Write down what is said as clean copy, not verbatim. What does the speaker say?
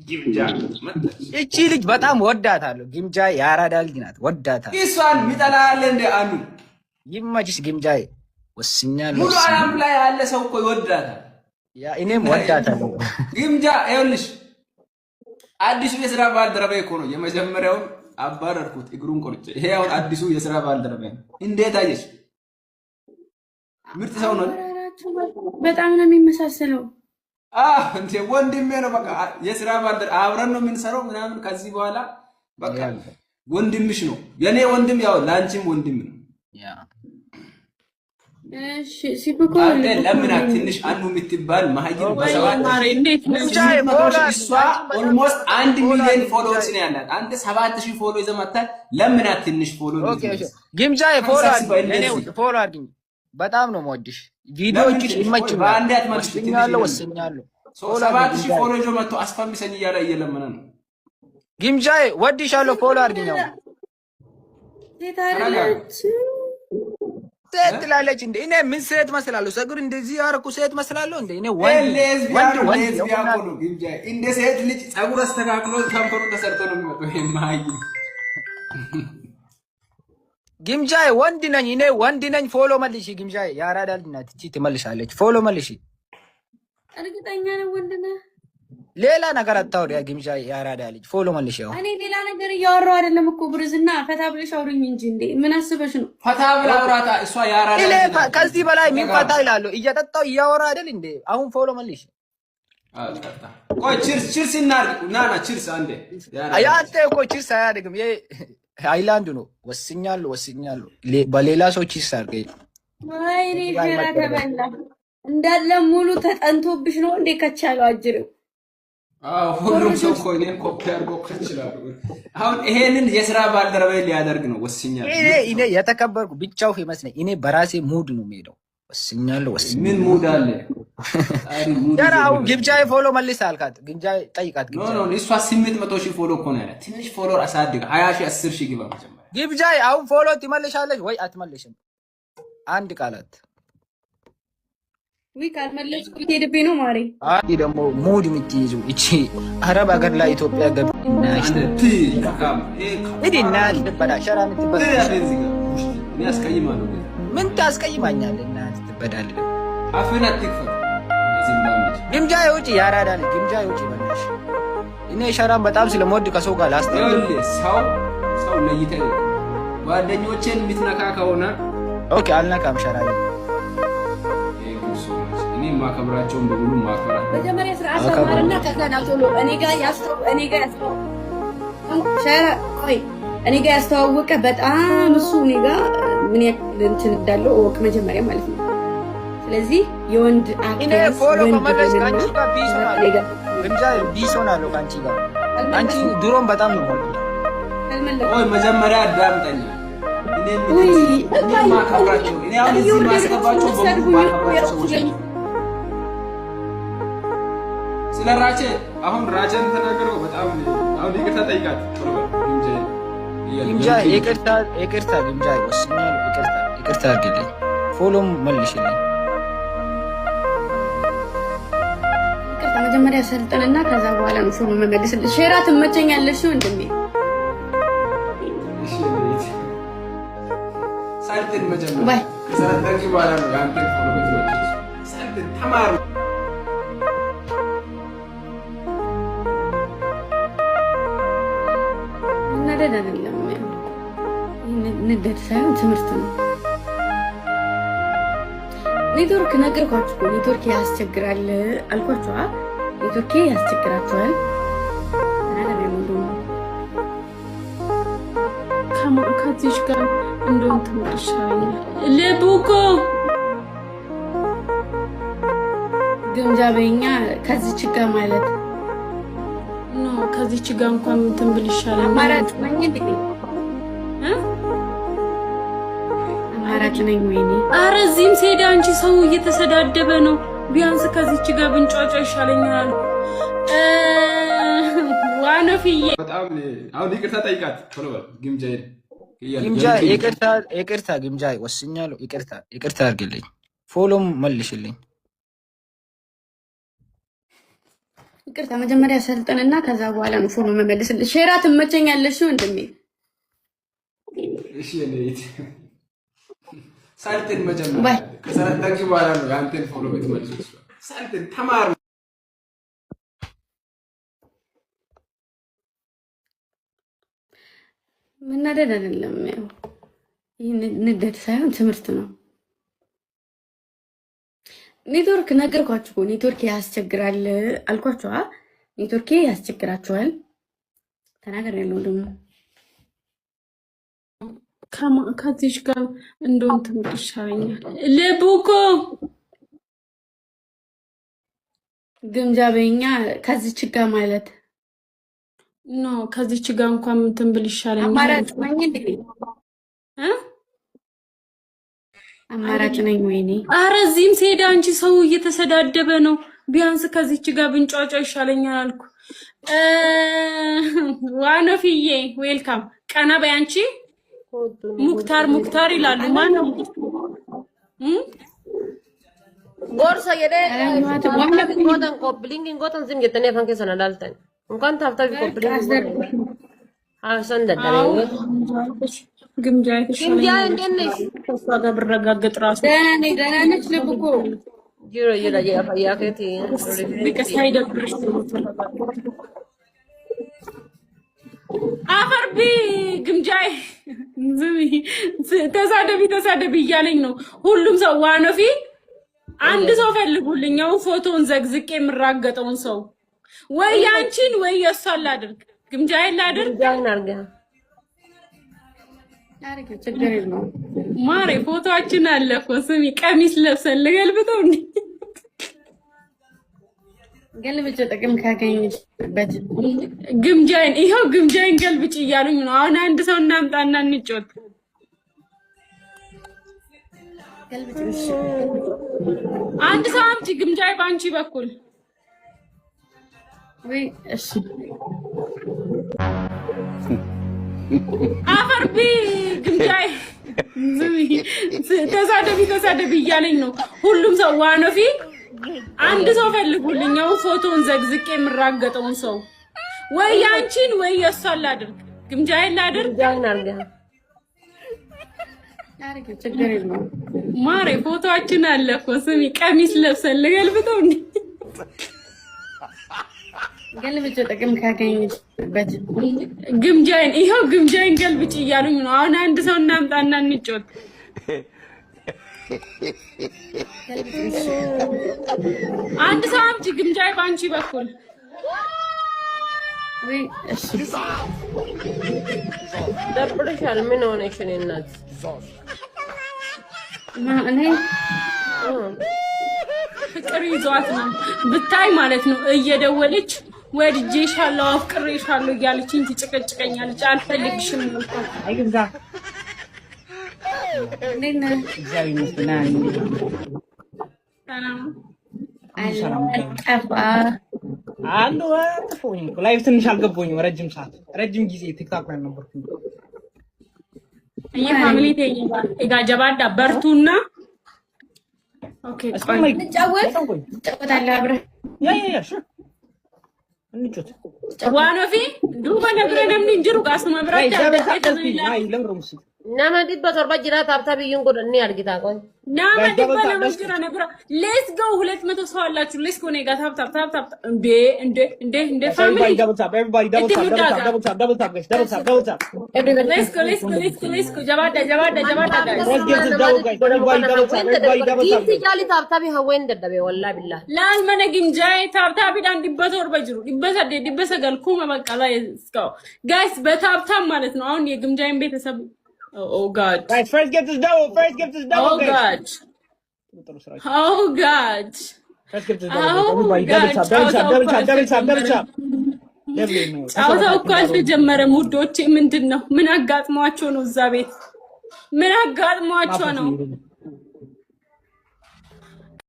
ግምጃ እቺ ልጅ በጣም ወዳታለሁ። ግምጃ የአራዳ ልጅ ናት፣ ወዳታለሁ። እሷን ሚጠላል እንደ አኑ ይመችሽ ግምጃ። ወስኛለሁ። ሙሉ ዓለም ላይ ያለ ሰው እኮ ይወዳታል። ያ እኔም ወዳታለሁ። ግምጃ ይኸውልሽ፣ አዲሱ የስራ ባልደረባዬ እኮ ነው። የመጀመሪያውን አባረርኩት፣ እግሩን ቆርጬ። ይሄ አሁን አዲሱ የስራ ባልደረባዬ ነው። እንዴት አየሽ? ምርጥ ሰው ነው። በጣም ነው የሚመሳሰለው። እንዴ ወንድሜ ነው። በቃ የስራ ባልደረባ አብረን ነው የምንሰራው ምናምን። ከዚህ በኋላ በቃ ወንድምሽ ነው። የኔ ወንድም ያው ላንቺም ወንድም ነው። ያ እሺ ሲብኮ ለምን ትንሽ አንዱ የምትባል ማህይም በሰባት እሷ ኦልሞስት 1 ሚሊዮን ፎሎወርስ ነው ያላት። አንተ 7000 ፎሎ ይዘህ መጣህ። ለምን ትንሽ ፎሎ ነው? ግምጃ ፎሎ አድርጊኝ። በጣም ነው የምወድሽ። ቪዲዮዎችሽ ይመቹኛል። ወስኛለሁ። 7000 ፎሎ ይዞ መጥቶ አስፈምሰኝ እያለ እየለመነ ነው። ግምጃ ወድሻለሁ። ፎሎ አድርጊኝ። ሴት ትላለች እንዴ? እኔ ምን ሴት መስላለሁ? ፀጉር እንደዚህ ያረኩ ሴት መስላለሁ እንዴ? እኔ ወንድ ግምጃ እንደ ሴት ልጅ ፀጉር አስተካክሎ ከንፈሩ ተሰርቶ ነው የሚመጣው። የማይ ግምጃ ወንድ ነኝ፣ እኔ ወንድ ነኝ። ፎሎ መልሺ ግምጃ። የአራዳ ልጅ ናት እቺ፣ ትመልሳለች። ፎሎ መልሺ። እርግጠኛ ነኝ ወንድ ነህ። ሌላ ነገር አታውሪ። ግምጃ የአራዳ ልጅ ፎሎ መልሺ። እኔ ሌላ ነገር እያወራሁ አይደለም እኮ ብርዝና ፈታ ብለሽ አውሪኝ እንጂ እንዴ ምን አስበሽ ነው? ፈታ ብላ አውራታ። እሷ የአራዳ ልጅ ናት። ከዚህ በላይ ምን ፈታ ይላሉ? እየጠጣው እያወራ አይደል እንዴ? አሁን ፎሎ መልሺ። ቆይ ቺርስ እናድርግ። ና ቺርስ አንዴ። ያንተ እኮ ቺርስ አያድግም። ይሄ ሃይላንድ ነው። ወስኛለሁ። በሌላ ሰው ቺርስ አድርገኝ። ወይኔ ሸራ ተበላ እንዳለ ሙሉ ተጠንቶብሽ ነው እንዴ? ከቻለው አጅሬው ሁሉም ሰው እኮ እኔን ኮፒ አድርጎ ይችላል። አሁን ይሄንን የስራ ባልደረባዬ ሊያደርግ ነው። ወስኛለሁ። እኔ የተከበርኩ ብቻው ይመስለኝ። እኔ በራሴ ሙድ ነው የምሄደው። ወስኛለሁ። ምን ሙድ አለ? ያራው ግምጃ ፎሎ መልስ አልካት። ግምጃ ጠይቃት። ግምጃ ኖ እሷ 800,000 ፎሎ እኮ ነው ያላት። ትንሽ ፎሎወር አሳድግ። 20,000 10,000 ግባ መጀመሪያ። ግምጃ አሁን ፎሎ ትመልሻለች ወይ አትመልሽም? አንድ ቃላት ወይ ካልመለስኩ ልትሄድብኝ ነው ማሬ። አይ ደግሞ ሙድ የምትይዙ እቺ አረብ ሀገር ላይ ኢትዮጵያ ገብናሽ እዲና ልትበዳ ሸራ የምትበዳ እኔ አስቀይማለሁ። ምን ታስቀይማኛለህ? እና ትበዳል። አፍህን አትክፈት። ግምጃ የውጭ ያራዳ ነው። ግምጃ የውጭ በላሽ። እኔ ሸራም በጣም ስለምወድ ከሰው ጋር ላስተምር። ሰው ለይተህ ጓደኞቼን የምትነካ ከሆነ ኦኬ አልነካም። ሸራ እኔ ማከብራቸውን በሙሉ ማከብራ። መጀመሪያ ስርዓት ተማርና ከዛ ነው ቶሎ እኔ ጋር ያስተዋወቀ ሸራ ቆይ እኔ ጋር ያስተዋወቀ በጣም እሱ እኔ ጋር ምን ያክል እንትን እንዳለው ወቅ መጀመሪያ ማለት ነው። ስለዚህ የወንድ አክተር ፎሎ ከመለስ ካንቺ ጋር ግምጃ ቢሶናለሁ ካንቺ ጋር። አንቺ ድሮም በጣም ነው ማለት ወይ መጀመሪያ አዳምጠኝ። እኔ ማከብራቸው እኔ አሁን እዚህ ማስገባቸው በሙሉ ማከብራቸው ሰዎች ስለ ራቼ አሁን ራቼን ተናገረው በጣም አሁን ይቅርታ ጠይቃት። ግምጃ ይቅርታ ግምጃ ወስኛለሁ። ይቅርታ አድርግልኝ። ፎሎም መልሽልኝ። ይቅርታ መጀመሪያ ሰልጥንና ከዛ በኋላ ነው ፎሎ መመለስልሽ። ሼራ ትመቸኛለሽ ወንድሜ። ሰልጥን መጀመሪያ ከሰለጠንሽ በኋላ ነው ያንተ ፎሎ መመለስ። ሰልጥን ተማሩ። ነደድ አይደለም ንደድ ሳይሆን ትምህርት ነው። ኔትወርክ ነገርኳችሁ እኮ ኔትወርክ ያስቸግራል አልኳችሁ። ኔትወርክ ያስቸግራችኋል። ከዚች ጋር እንደውም ትመርሻለኝ ለቡኮ ግምጃ በኛ ከዚች ጋር ማለት ኖ ከዚች ጋር እንኳን እንትን ብል ይሻላል። አማራጭ ነኝ እንዴ? አማራጭ ነኝ ወይኔ? ኧረ እዚህም ስሄድ አንቺ ሰው እየተሰዳደበ ነው። ቢያንስ ከዚች ጋር ብንጫጫ ይሻለኛል። ዋነፍዬ በጣም አሁን ይቅርታ ጠይቃት ቶሎ በል ግምጃ ይቅርታ ግምጃ ወስኛለሁ። ይቅርታ አድርግልኝ። ፎሎም መልሽልኝ። ይቅርታ መጀመሪያ ሰልጠንና ከዛ በኋላ ነው ፎሎ መመለስልሽ። ሼራ ትመቸኛለሽ ወንድሜ። እሺ ለይት ሰልጠን መጀመሪያ ከሰለጠንሽ በኋላ ነው አንተን ፎሎ የምትመልሺው። ሰልጠን ተማር። መናደድ አይደለም፣ ያው ይህ ንደት ሳይሆን ትምህርት ነው። ኔትወርክ ነገርኳችሁ እኮ ኔትወርክ ያስቸግራል አልኳችሁ። ኔትወርክ ያስቸግራችኋል ተናገር ያለው ደግሞ ከዚህ ጋር እንደውም ትምህርት ይሻለኛል። ለቡኮ ግምጃ በኛ ከዚህ ጋር ማለት ኖ ከዚህ ጋር እንኳን እንትን ብል ይሻለኛል። አማራጭ ነኝ እንዴ? አማራጭ ነኝ ወይኔ? ኧረ እዚህም ስሄድ አንቺ ሰው እየተሰዳደበ ነው። ቢያንስ ከዚች ጋር ብንጫጫ ይሻለኛል አልኩ። ዋኖፍዬ ዌልካም። ቀና በይ አንቺ። ሙክታር ይላሉ። ማን ነው? ጎርሳ የደ ጎተን ኮፕሊንግ ጎተን ዝም የተኔ ፈንከ ሰናዳልተን እንኳን ታፍታቢ ኮፕሊንግ አሰን ደደረው ግምጃ እንዴት ነሽ? ተስፋ ጋር ብረጋገጥ ራሱ ደህና ነች። ልብ እኮ ጅሮ ይላየ ያከቲ ቢቀስ አይደብርሽ አፈርቢ ግምጃይ ዝም ተሳደቢ እያለኝ ነው ሁሉም ሰው። ዋኖፊ አንድ ሰው ፈልጉልኝ። ያው ፎቶውን ዘግዝቄ የምራገጠውን ሰው ወይ ያንቺን ወይ የሷን ላድርግ። ግምጃይ ላድርግ ችግር የለውም ማሬ። ፎቶአችን አለ እኮ ስሚ። ቀሚስ ለብሰን ልገልብጠው እንዴ? ገልብጭ ጥቅም ካገኘበት ግምጃይን ይኸው ግምጃይን ገልብጭ እያሉኝ ነው። አሁን አንድ ሰው እናምጣና እንጫወት። አንድ ሰው አምጪ። ግምጃይ ባንቺ በኩል ወይ እሺ። አፈርቢ ግምጃይ ተሳደቢ እያለኝ ነው ሁሉም ሰው። ዋኖፊ አንድ ሰው ፈልጉልኝ። ያው ፎቶውን ዘግዝቄ የምራገጠውን ሰው ወይ ያንቺን ወይ የሷን ላድርግ። ግምጃይን ላድርግ ችግር የለውም ማሬ። ፎቶአችን አለ እኮ ስሚ። ቀሚስ ለብሰን ልገልብጠው እንዴ? ገልብጭ ጥቅም ካገኘበት ግምጃይን ይኸው ግምጃይን ገልብጭ እያሉኝ ነው። አሁን አንድ ሰው እናምጣና እንጫወት። አንድ ሰው አምጪ። ግምጃይ ባንቺ በኩል ወይ እሺ። ደብረሻል። ምን ሆነሽ ነው እናት? እኔ ፍቅር ይዟት ነው ብታይ ማለት ነው። እየደወለች ወድጄሻለሁ አፍቅሬሻለሁ እያለችኝ ትጨቀጭቀኛለች። አልፈልግሽም ነው አይግዛ እንዴት ነህ? እግዚአብሔር ይመስገን። ሰላም ጠፋ አንዱ ወጥፎኝ ላይቭ ትንሽ አልገባኝም። ረጅም ጊዜ ቲክቶክ ላይ ነበርኩኝ። ፋሚሊ ቴጋ ጀባዳ በርቱና ኦኬ እንጫወታለን አብረን እንጫወት። ዋኖፊ ዱባ ነብረ ነምን እንጅሩ ጋስ መብራት nama dhibba torba jira taabtabiyyuun godhannee argita qoy nama dhibba nama jira ነብረ ሌትስ ጎ 200 ሰው አላችሁ። ሌትስ ጎ ኔጋ ታፕ እንደ ፋሚሊ double tap ሌትስ ጎ ጀባዳ let's get this double guys. Everybody double tap giifti jaali taabtabii hawween dadhabe wallaa billah laal mana gimjaay ታፕታቢዳን dhibba torba jiru dhibba sagal kuma በቃ ላይ እስካው ጋይስ በታፕታፕ ማለት ነው። አሁን የግምጃይን ቤተሰብ Oh God! Guys, first get this double. Oh God! Oh God! First get this double. Everybody double tap. ጫወታው እኮ አልተጀመረም ውዶቼ። ምንድን ነው? ምን አጋጥሟቸው ነው? እዛ ቤት ምን አጋጥሟቸው ነው?